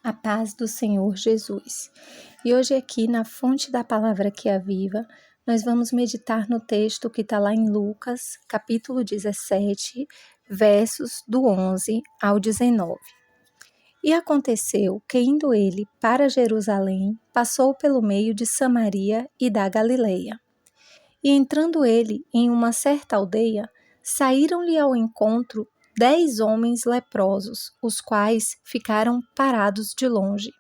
A paz do Senhor Jesus. E hoje aqui na fonte da palavra que é viva, nós vamos meditar no texto que está lá em Lucas, capítulo 17, versos do 11 ao 19. E aconteceu que, indo ele para Jerusalém, passou pelo meio de Samaria e da Galileia. E entrando ele em uma certa aldeia, saíram-lhe ao encontro 10 homens leprosos, os quais ficaram parados de longe.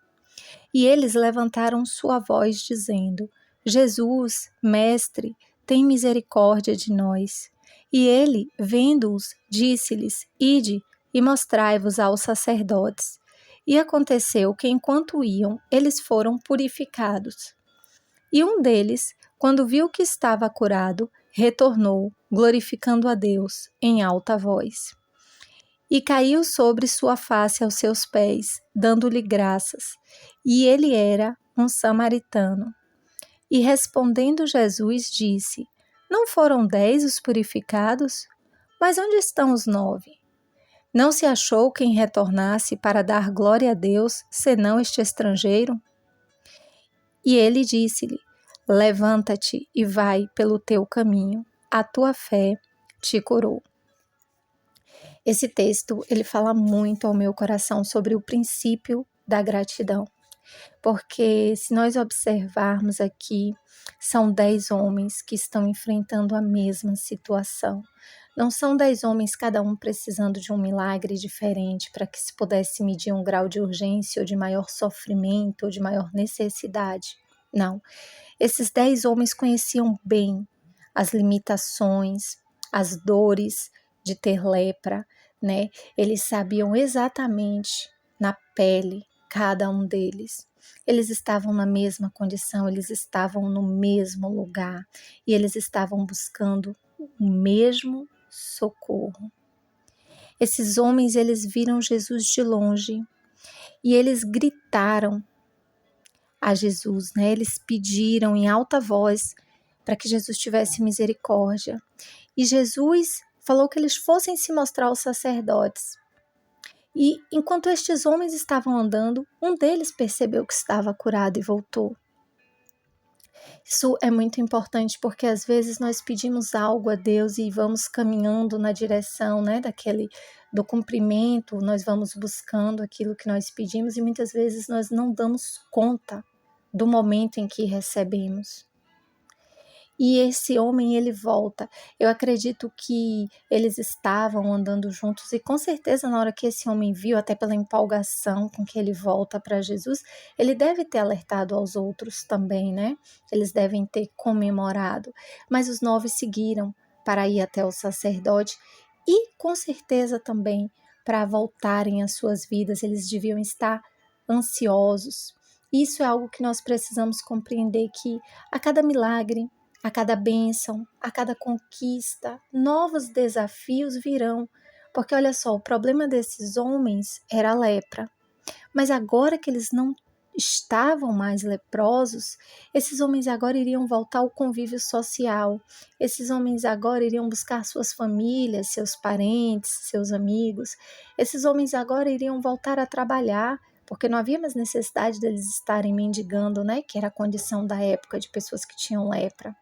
E eles levantaram sua voz, dizendo: Jesus, mestre, tem misericórdia de nós. E ele, vendo-os, disse-lhes: Ide e mostrai-vos aos sacerdotes. E aconteceu que, enquanto iam, eles foram purificados. E um deles, quando viu que estava curado, retornou, glorificando a Deus em alta voz. E caiu sobre sua face aos seus pés, dando-lhe graças. E ele era um samaritano. E respondendo Jesus, disse: Não foram 10 os purificados? Mas onde estão os 9? Não se achou quem retornasse para dar glória a Deus, senão este estrangeiro? E ele disse-lhe: Levanta-te e vai pelo teu caminho, a tua fé te curou. Esse texto, ele fala muito ao meu coração sobre o princípio da gratidão, porque se nós observarmos aqui, são 10 homens que estão enfrentando a mesma situação. Não são 10 homens, cada um precisando de um milagre diferente para que se pudesse medir um grau de urgência ou de maior sofrimento ou de maior necessidade. Não, esses 10 homens conheciam bem as limitações, as dores de ter lepra, né? Eles sabiam exatamente na pele cada um deles. Eles estavam na mesma condição, eles estavam no mesmo lugar e eles estavam buscando o mesmo socorro. Esses homens, eles viram Jesus de longe e eles gritaram a Jesus, né? Eles pediram em alta voz para que Jesus tivesse misericórdia. E Jesus falou que eles fossem se mostrar aos sacerdotes. E enquanto estes homens estavam andando, um deles percebeu que estava curado e voltou. Isso é muito importante porque às vezes nós pedimos algo a Deus e vamos caminhando na direção, né, do cumprimento, nós vamos buscando aquilo que nós pedimos e muitas vezes nós não damos conta do momento em que recebemos. E esse homem, ele volta. Eu acredito que eles estavam andando juntos e com certeza na hora que esse homem viu, até pela empolgação com que ele volta para Jesus, ele deve ter alertado aos outros também, né? Eles devem ter comemorado. Mas os 9 seguiram para ir até o sacerdote e com certeza também para voltarem às suas vidas, eles deviam estar ansiosos. Isso é algo que nós precisamos compreender, que a cada milagre, a cada bênção, a cada conquista, novos desafios virão. Porque olha só, o problema desses homens era a lepra. Mas agora que eles não estavam mais leprosos, esses homens agora iriam voltar ao convívio social. Esses homens agora iriam buscar suas famílias, seus parentes, seus amigos. Esses homens agora iriam voltar a trabalhar, porque não havia mais necessidade deles estarem mendigando, né? Que era a condição da época de pessoas que tinham lepra.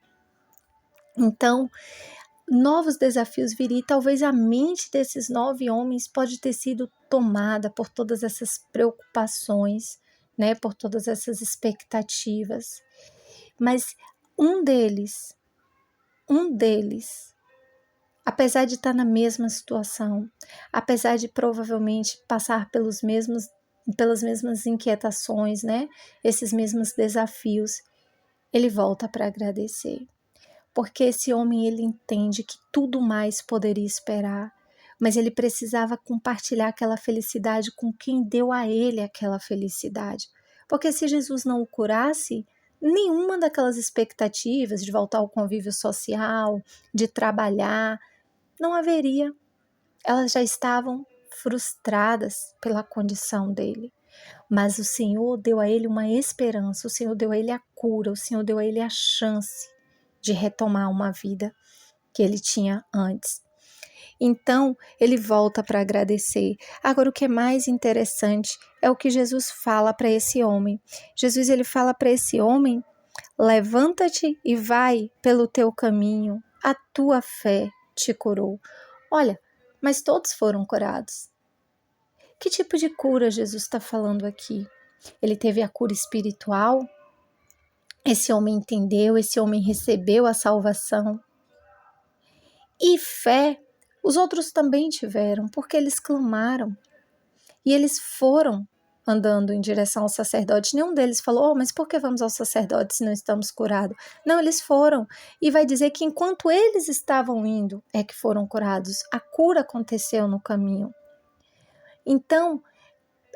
Então, novos desafios viriam e talvez a mente desses 9 homens pode ter sido tomada por todas essas preocupações, né, por todas essas expectativas. Mas um deles, apesar de estar na mesma situação, apesar de provavelmente passar pelas mesmas inquietações, né, esses mesmos desafios, ele volta para agradecer. Porque esse homem, ele entende que tudo mais poderia esperar, mas ele precisava compartilhar aquela felicidade com quem deu a ele aquela felicidade. Porque se Jesus não o curasse, nenhuma daquelas expectativas de voltar ao convívio social, de trabalhar, não haveria. Elas já estavam frustradas pela condição dele. Mas o Senhor deu a ele uma esperança, o Senhor deu a ele a cura, o Senhor deu a ele a chance de retomar uma vida que ele tinha antes. Então, ele volta para agradecer. Agora, o que é mais interessante é o que Jesus fala para esse homem. Jesus ele fala para esse homem: levanta-te e vai pelo teu caminho, a tua fé te curou. Olha, mas todos foram curados. Que tipo de cura Jesus está falando aqui? Ele teve a cura espiritual? Esse homem entendeu, esse homem recebeu a salvação. E fé, os outros também tiveram, porque eles clamaram. E eles foram andando em direção ao sacerdote. Nenhum deles falou: mas por que vamos ao sacerdote se não estamos curados? Não, eles foram. E vai dizer que enquanto eles estavam indo, é que foram curados. A cura aconteceu no caminho. Então,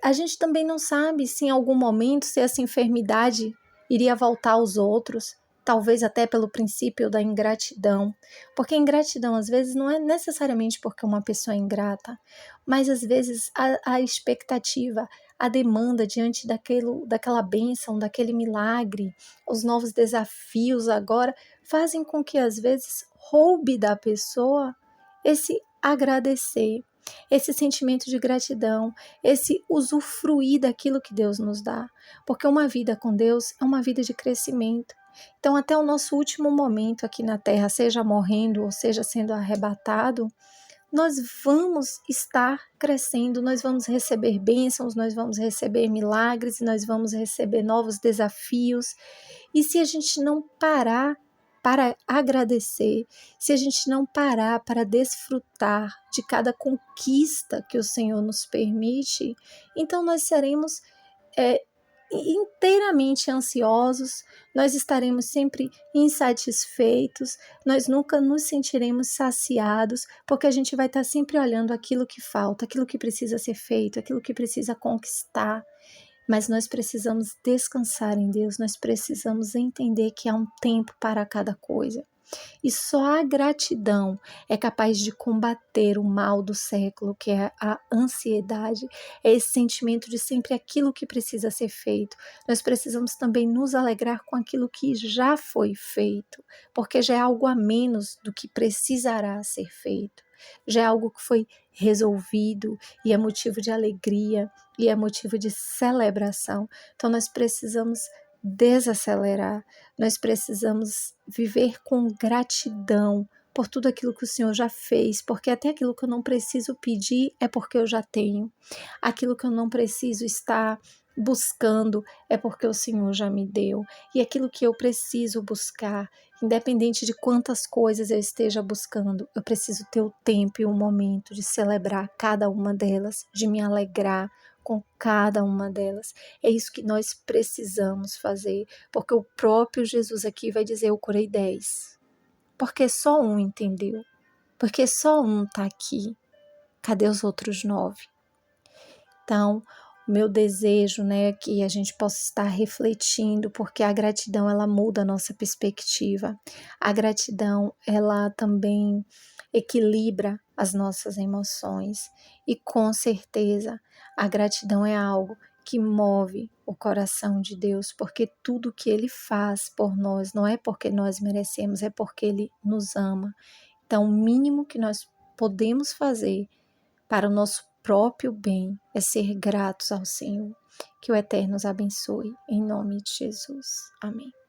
a gente também não sabe se em algum momento se essa enfermidade iria voltar aos outros, talvez até pelo princípio da ingratidão, porque a ingratidão às vezes não é necessariamente porque uma pessoa é ingrata, mas às vezes a expectativa, a demanda diante daquela bênção, daquele milagre, os novos desafios agora fazem com que às vezes roube da pessoa esse agradecer, esse sentimento de gratidão, esse usufruir daquilo que Deus nos dá. Porque uma vida com Deus é uma vida de crescimento. Então, até o nosso último momento aqui na Terra, seja morrendo ou seja sendo arrebatado, nós vamos estar crescendo, nós vamos receber bênçãos, nós vamos receber milagres, nós vamos receber novos desafios. E se a gente não parar para agradecer, se a gente não parar para desfrutar de cada conquista que o Senhor nos permite, então nós seremos inteiramente ansiosos, nós estaremos sempre insatisfeitos, nós nunca nos sentiremos saciados, porque a gente vai estar sempre olhando aquilo que falta, aquilo que precisa ser feito, aquilo que precisa conquistar. Mas nós precisamos descansar em Deus, nós precisamos entender que há um tempo para cada coisa. E só a gratidão é capaz de combater o mal do século, que é a ansiedade, é esse sentimento de sempre aquilo que precisa ser feito. Nós precisamos também nos alegrar com aquilo que já foi feito, porque já é algo a menos do que precisará ser feito. Já é algo que foi resolvido e é motivo de alegria e é motivo de celebração. Então nós precisamos desacelerar, nós precisamos viver com gratidão por tudo aquilo que o Senhor já fez, porque até aquilo que eu não preciso pedir é porque eu já tenho, aquilo que eu não preciso estar buscando é porque o Senhor já me deu, e aquilo que eu preciso buscar, independente de quantas coisas eu esteja buscando, eu preciso ter o tempo e o momento de celebrar cada uma delas, de me alegrar com cada uma delas. É isso que nós precisamos fazer, porque o próprio Jesus aqui vai dizer: eu curei 10, porque só um entendeu, porque só um está aqui, cadê os outros 9? Então, o meu desejo, é que a gente possa estar refletindo, porque a gratidão, ela muda a nossa perspectiva. A gratidão, ela também equilibra as nossas emoções. E com certeza, a gratidão é algo que move o coração de Deus, porque tudo que Ele faz por nós não é porque nós merecemos, é porque Ele nos ama. Então, o mínimo que nós podemos fazer para o nosso próprio bem é ser gratos ao Senhor. Que o Eterno nos abençoe, em nome de Jesus. Amém.